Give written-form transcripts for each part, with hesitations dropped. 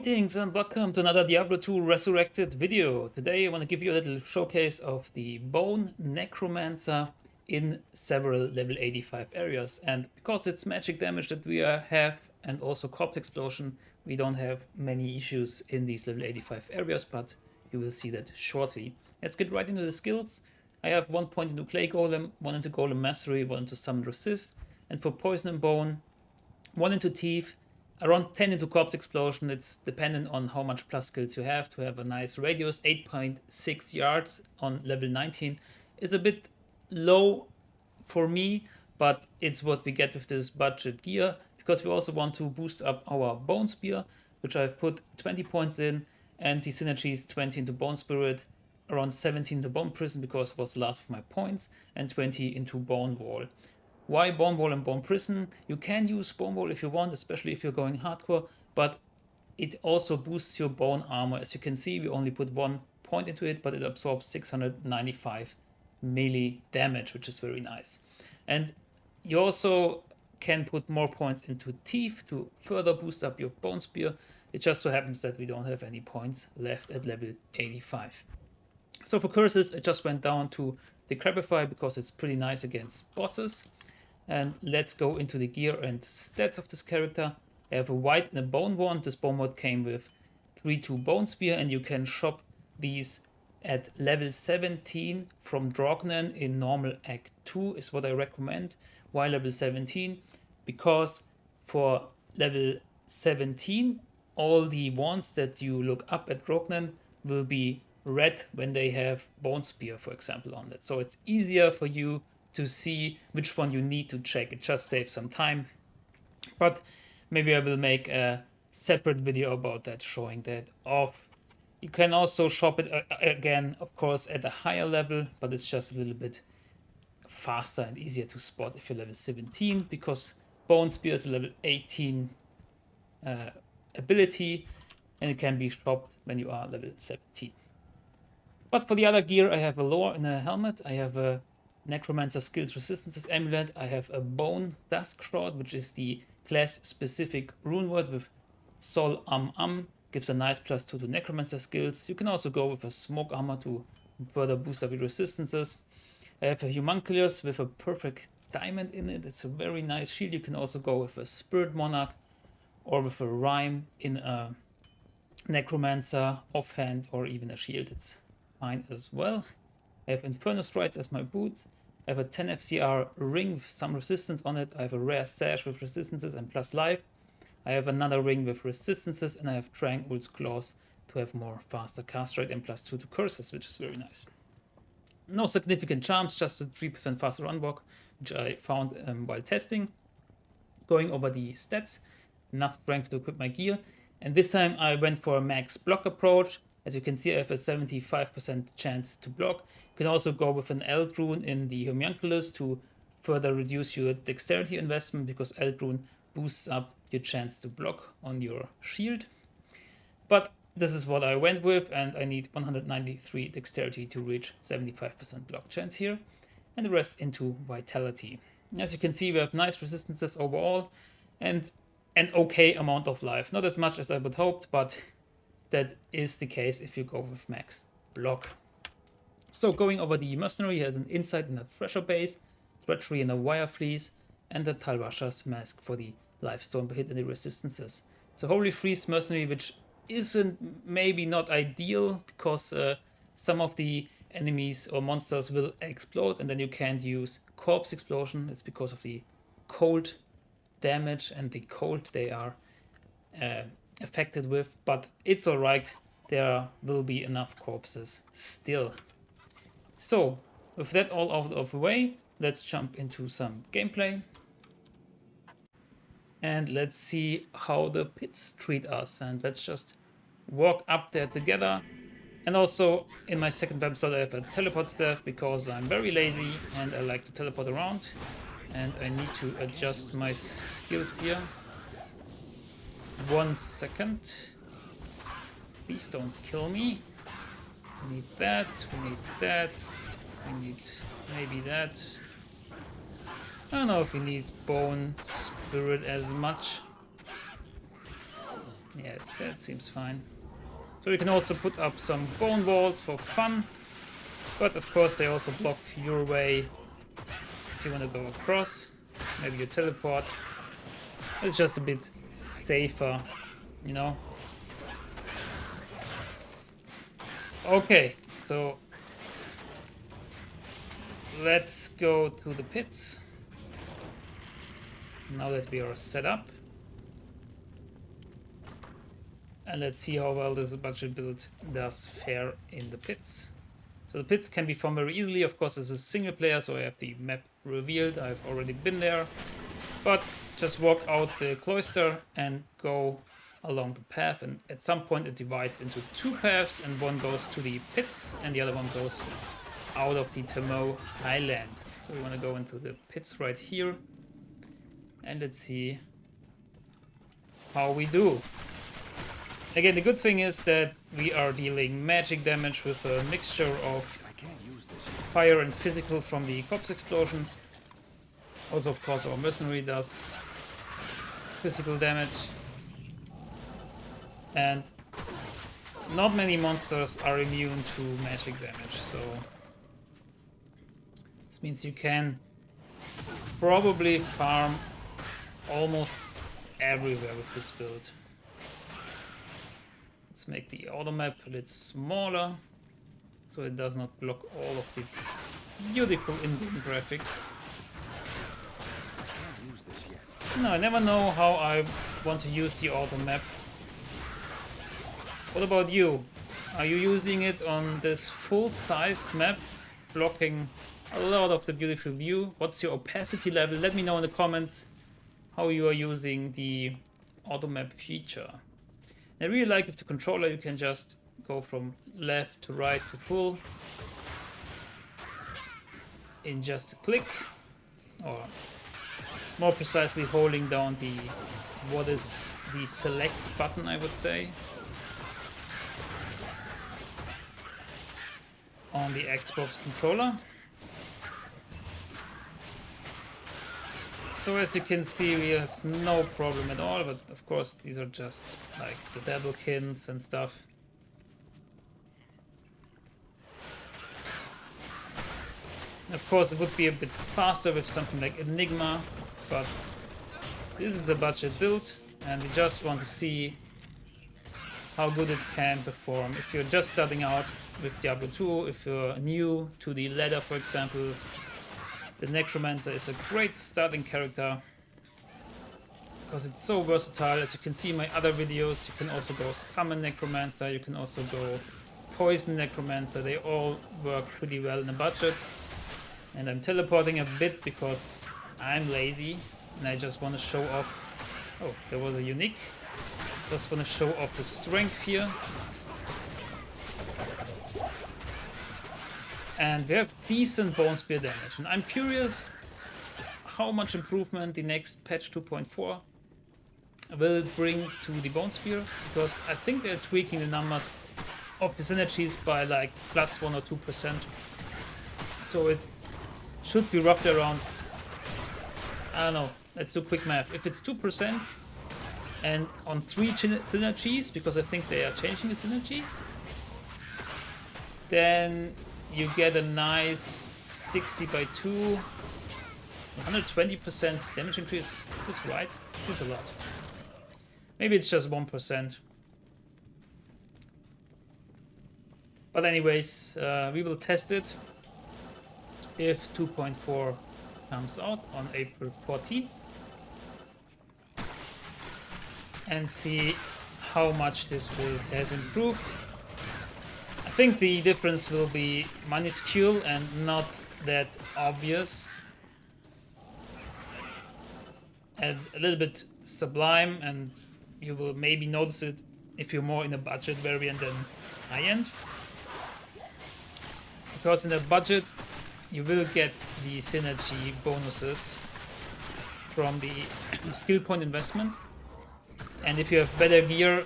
Greetings and welcome to another Diablo 2 Resurrected video. Today I want to give you a little showcase of the Bone Necromancer in several level 85 areas. And because it's magic damage that we have and also corpse explosion, we don't have many issues in these level 85 areas, but you will see that shortly. Let's get right into the skills. I have 1 point into Clay Golem, 1 into Golem Mastery, 1 into Summon Resist, and for Poison and Bone, 1 into Thief, around 10 into Corpse Explosion. It's dependent on how much plus skills you have to have a nice radius. 8.6 yards on level 19 is a bit low for me, but it's what we get with this budget gear, because we also want to boost up our Bone Spear, which I've put 20 points in, and the synergies 20 into Bone Spirit, around 17 into Bone Prison because it was the last of my points, and 20 into Bone Wall. Why Bone Wall and Bone Prison? You can use Bone Wall if you want, especially if you're going hardcore, but it also boosts your bone armor. As you can see, we only put 1 point into it, but it absorbs 695 melee damage, which is very nice. And you also can put more points into Thief to further boost up your Bone Spear. It just so happens that we don't have any points left at level 85. So for curses, I just went down to Decrepify because it's pretty nice against bosses. And let's go into the gear and stats of this character. I have a white and a bone wand. This bone wand came with 3-2 bone spear, and you can shop these at level 17 from Drognen in normal Act 2 is what I recommend. Why level 17? Because for level 17, all the wands that you look up at Drognen will be red when they have bone spear, for example, on that. So it's easier for you to see which one you need to check. It just saves some time, but maybe I will make a separate video about that, showing that off. You can also shop it again, of course, at a higher level, but it's just a little bit faster and easier to spot if you're level 17, because Bone Spear is a level 18 ability, and it can be shopped when you are level 17. But for the other gear, I have a lore and a helmet. I have a Necromancer Skills Resistances Amulet. I have a Bone Dusk Shroud, which is the class-specific rune word with Sol gives a nice +2 to Necromancer skills. You can also go with a Smoke Armor to further boost up your resistances. I have a Homunculus with a perfect diamond in it. It's a very nice shield. You can also go with a Spirit Monarch or with a Rhyme in a Necromancer offhand, or even a shield. It's fine as well. I have Inferno Strides as my boots. I have a 10 FCR ring with some resistance on it. I have a rare sash with resistances and plus life. I have another ring with resistances, and I have Tranquil's Claws to have more faster cast rate and +2 to curses, which is very nice. No significant charms, just a 3% faster run walk, which I found while testing. Going over the stats, enough strength to equip my gear. And this time I went for a max block approach. As you can see, I have a 75% chance to block. You can also go with an Eldrune in the Homunculus to further reduce your dexterity investment, because Eldrune boosts up your chance to block on your shield. But this is what I went with, and I need 193 dexterity to reach 75% block chance here, and the rest into vitality. As you can see, we have nice resistances overall, and an okay amount of life. Not as much as I would hoped, but that is the case if you go with max block. So going over the Mercenary, he has an Insight and a Thresher base, Treachery and a Wire Fleece, and a Talrasha's Mask for the Lifestorm per hit and the resistances. It's a Holy Freeze Mercenary, which isn't maybe not ideal, because some of the enemies or monsters will explode, and then you can't use Corpse Explosion. It's because of the cold damage and the cold they are affected with, but it's alright, there will be enough corpses still. So with that all out of the way, let's jump into some gameplay and let's see how the pits treat us, and let's just walk up there together. And also in my second weapon slot I have a teleport staff, because I'm very lazy and I like to teleport around, and I need to adjust my skills here. 1 second. Please don't kill me. We need that, we need that, we need maybe that. I don't know if we need Bone Spirit as much. Yeah, it seems fine. So you can also put up some bone walls for fun, but of course they also block your way if you want to go across. Maybe you teleport. It's just a bit safer, you know. Okay, so let's go to the pits. Now that we are set up. And let's see how well this budget build does fare in the pits. So the pits can be formed very easily. Of course, this is single player, so I have the map revealed. I've already been there. But just walk out the cloister and go along the path. And at some point it divides into two paths, and one goes to the pits and the other one goes out of the Temo Highland. So we want to go into the pits right here. And let's see how we do. Again, the good thing is that we are dealing magic damage with a mixture of fire and physical from the corpse explosions. Also, of course, our Mercenary does physical damage. And not many monsters are immune to magic damage, so this means you can probably farm almost everywhere with this build. Let's make the auto map a bit smaller so it does not block all of the beautiful in-game graphics. No, I never know how I want to use the auto map. What about you? Are you using it on this full-sized map, blocking a lot of the beautiful view? What's your opacity level? Let me know in the comments how you are using the auto map feature. I really like with the controller you can just go from left to right to full in just a click, or more precisely holding down the select button, I would say, on the Xbox controller. So as you can see, we have no problem at all, but of course these are just like the Dabblekins and stuff. Of course it would be a bit faster with something like Enigma, but this is a budget build and we just want to see how good it can perform. If you're just starting out with Diablo 2, if you're new to the ladder, for example, the Necromancer is a great starting character because it's so versatile. As you can see in my other videos, you can also go Summon Necromancer, you can also go Poison Necromancer. They all work pretty well in a budget. And I'm teleporting a bit because I'm lazy and I just want to show off. Oh, there was a unique. Just want to show off the strength here. And we have decent bone spear damage, and I'm curious how much improvement the next patch 2.4 will bring to the bone spear, because I think they're tweaking the numbers of the synergies by like plus 1 or 2%. So it should be roughly around, I don't know, let's do quick math. If it's 2% and on 3 synergies, because I think they are changing the synergies, then you get a nice 60 by 2, 120% damage increase. Is this right? This is a lot. Maybe it's just 1%. But anyways, we will test it if 2.4 comes out on April 14th. And see how much this build has improved. I think the difference will be minuscule and not that obvious, and a little bit sublime, and you will maybe notice it if you're more in a budget variant than high-end, because in the budget you will get the synergy bonuses from the skill point investment, and if you have better gear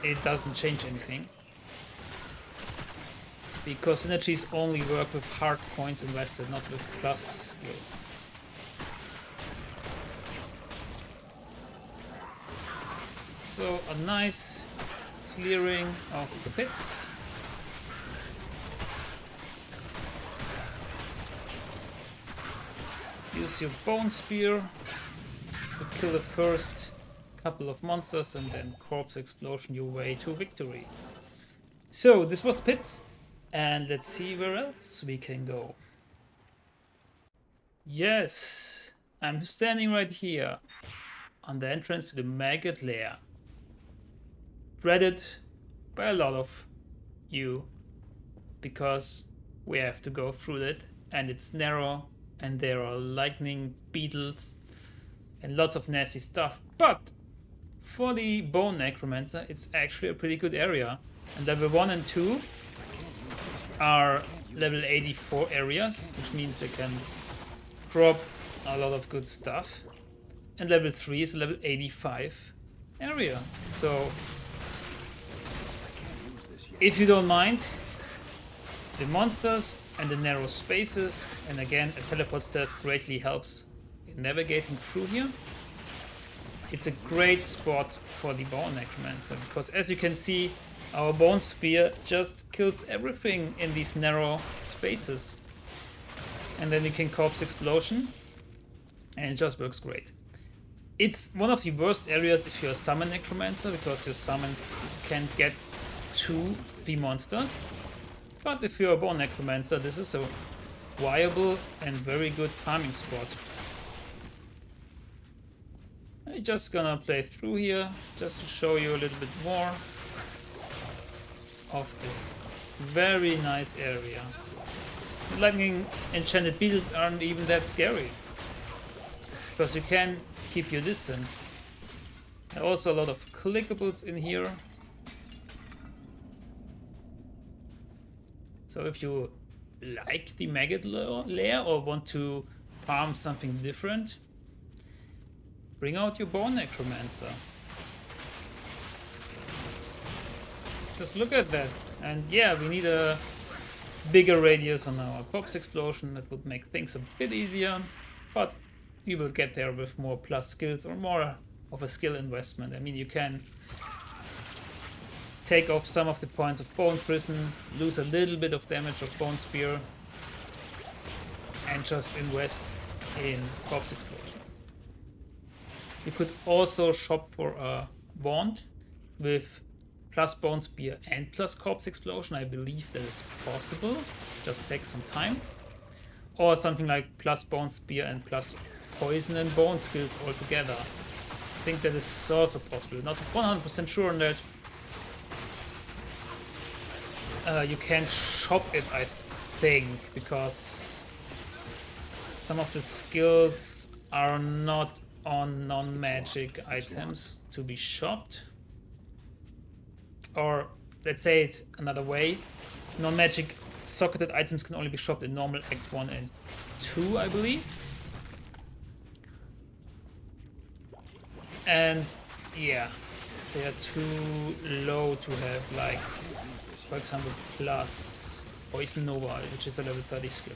it doesn't change anything, because synergies only work with hard points invested, not with plus skills. So a nice clearing of the pits. Use your bone spear to kill the first couple of monsters and then corpse explosion your way to victory. So this was pits, and let's see where else we can go. Yes, I'm standing right here on the entrance to the Maggot Lair. Dreaded by a lot of you because we have to go through it and it's narrow and there are lightning beetles and lots of nasty stuff. But for the Bone Necromancer, it's actually a pretty good area. And level 1 and 2 are level 84 areas, which means they can drop a lot of good stuff. And level 3 is a level 85 area. So if you don't mind the monsters and the narrow spaces, and again a teleport stealth greatly helps in navigating through here, it's a great spot for the Bone Necromancer, because as you can see, our bone spear just kills everything in these narrow spaces. And then we can corpse explosion, and it just works great. It's one of the worst areas if you're a summon necromancer, because your summons can't get to the monsters. But if you're a bone necromancer, this is a viable and very good farming spot. I'm just gonna play through here just to show you a little bit more of this very nice area. The lightning enchanted beetles aren't even that scary, because you can keep your distance. There are also a lot of clickables in here. So if you like the Maggot Lair or want to farm something different, bring out your Bone Necromancer. Just look at that. And yeah, we need a bigger radius on our corpse explosion. That would make things a bit easier, but you will get there with more plus skills or more of a skill investment. I mean, you can take off some of the points of Bone Prison, lose a little bit of damage of Bone Spear, and just invest in corpse explosion. You could also shop for a wand with plus Bone Spear and plus Corpse Explosion. I believe that is possible. Just takes some time. Or something like plus Bone Spear and plus Poison and Bone skills all together. I think that is also possible. Not 100% sure on that. You can shop it, I think, because some of the skills are not on non-magic items to be shopped. Or let's say it another way, non-magic socketed items can only be shopped in normal Act 1 and 2, I believe. And yeah, they are too low to have, like, for example, plus Poison Nova, which is a level 30 skill.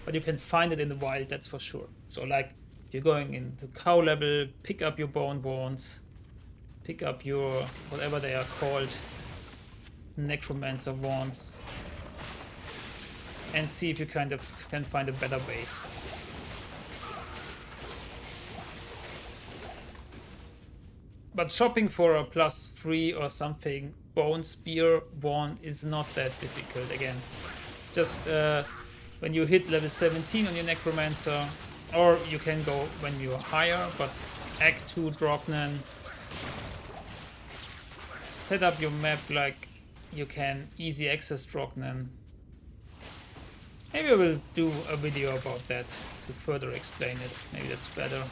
But you can find it in the wild, that's for sure. So like, if you're going into cow level, pick up your bone wands, pick up your, whatever they are called, necromancer wands, and see if you kind of can find a better base. But shopping for a +3 or something Bone Spear wand is not that difficult. Again, just when you hit level 17 on your Necromancer, or you can go when you're higher, but Act 2 Drognen, set up your map like you can easy access Drognen. Maybe I will do a video about that to further explain it. Maybe that's better.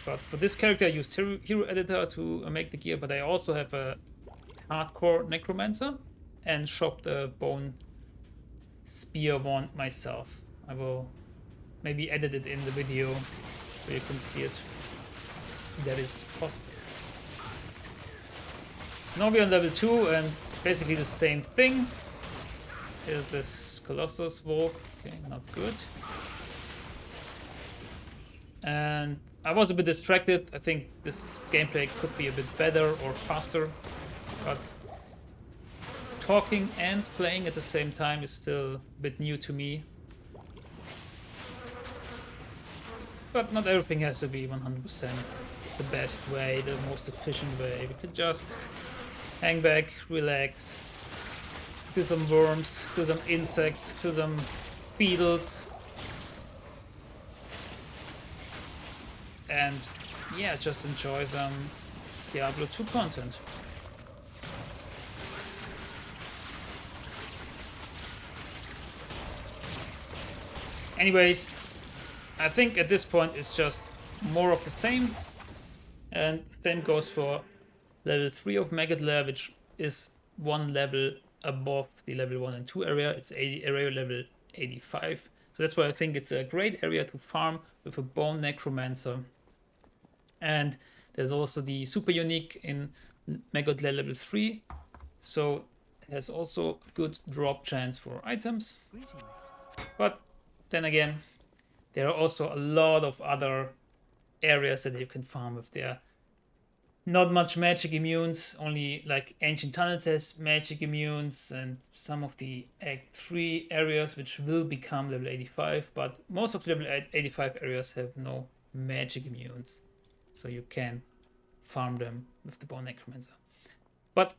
But for this character I used Hero Editor to make the gear, but I also have a hardcore Necromancer and shopped the Bone Spear wand myself. I will maybe edit it in the video where you can see it. That is possible. So now we're on level 2 and basically the same thing. Here's this Colossus Walk. Okay, not good. and I was a bit distracted. I think this gameplay could be a bit better or faster, but talking and playing at the same time is still a bit new to me. But not everything has to be 100% the best way, the most efficient way. We could just hang back, relax, kill some worms, kill some insects, kill some beetles, and yeah, just enjoy some Diablo 2 content. Anyways, I think at this point it's just more of the same, and same goes for level 3 of Maggot Lair, which is one level above the level 1 and 2 area. It's area level 85, so that's why I think it's a great area to farm with a Bone Necromancer. And there's also the super unique in Maggot Lair level 3, so it has also good drop chance for items. But then again, there are also a lot of other areas that you can farm with there. Not much magic immunes, only like Ancient Tunnels has magic immunes, and some of the Act 3 areas which will become level 85, but most of the level 85 areas have no magic immunes, so you can farm them with the Bone Necromancer. But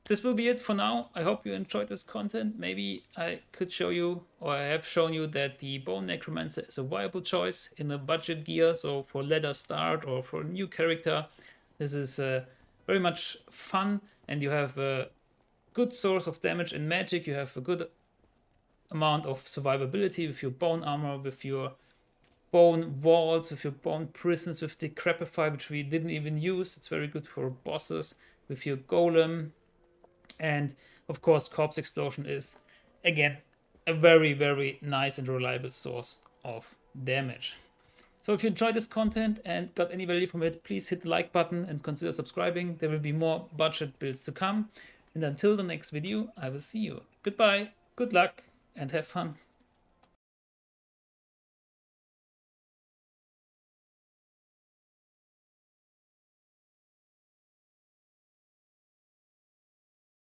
this will be it for now. I hope you enjoyed this content. Maybe I could show you, or I have shown you, that the Bone Necromancer is a viable choice in a budget gear, so for ladder start or for a new character. This is very much fun, and you have a good source of damage and magic. You have a good amount of survivability with your bone armor, with your bone walls, with your bone prisons, with Decrepify, which we didn't even use. It's very good for bosses, with your golem. And of course, Corpse Explosion is, again, a very, very nice and reliable source of damage. So if you enjoyed this content and got any value from it, please hit the like button and consider subscribing. There will be more budget builds to come. And until the next video, I will see you. Goodbye, good luck, and have fun.